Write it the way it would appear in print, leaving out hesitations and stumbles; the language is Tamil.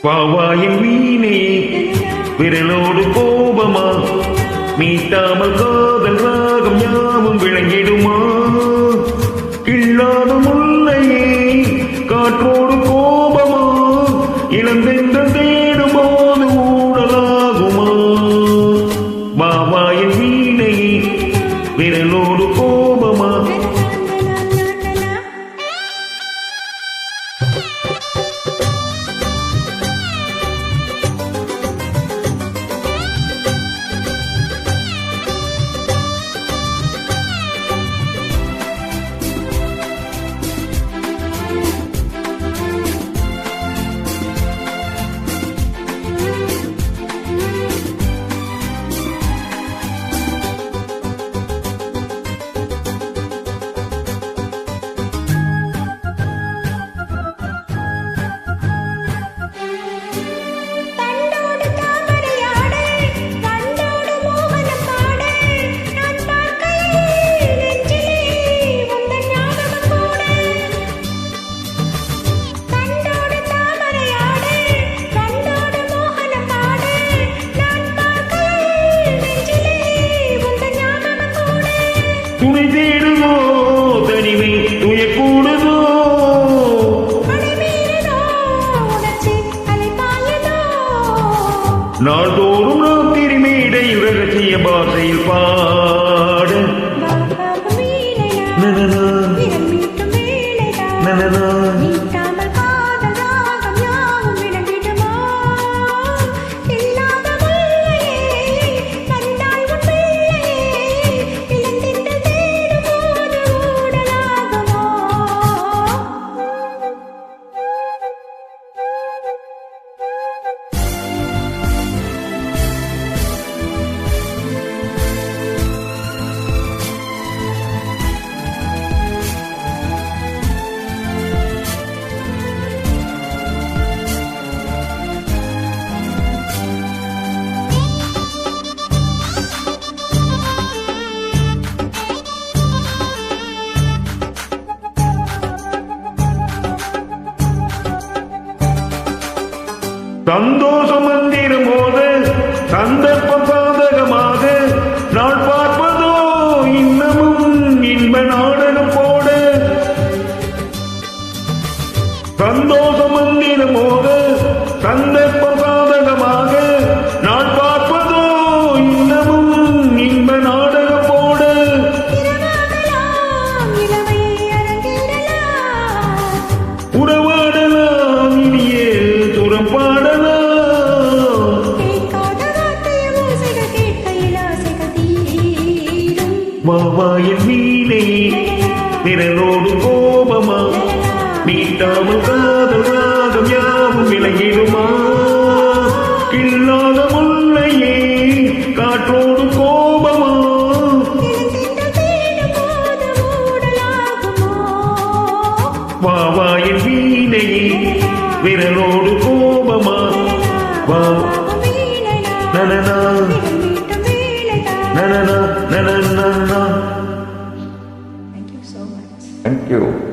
வாவாயின் வீணே விரலோடு கோபமா மீட்டாமல் காதல் ராகம் யாவும் விளங்கிடுமா இல்லாத முல்லையே காற்றோடு கோபமா இளந்தென்றல் தேடும் போது ஊடலாகுமா வாவாயின் வீணே விரலோடு கோபமா துணை தேடுவோ தனிமை துய கூடுதோ நாள்தோறும் ராத்திரி மேடையில் ரகசிய பாசையில் பாட நனனா நனனா சந்தோஷம் மந்திரம் போத சந்தர்ப்பம் சாதகமாக நாள் பார்ப்பதோ இன்னமும் இன்ப நாடகம் போட சந்தோஷம் மந்திரம் போத சந்தர்ப்பம் சாதகமாக நாள் பார்ப்பதோ இன்னமும் இன்ப நாடகம் போட உறவாடலாம் இனியே துறம் பாட வாவாயின் வீணே விரலோடு கோபமா மீட்டாமல் காதல் ராகம் யாவும் விளங்கிடுமா இல்லாத முல்லையே காற்றோடு கோபமா வாவாயின் வீணே விரலோடு கோபமா வா நனனா நனனா நனனா. Thank you so much. Thank you.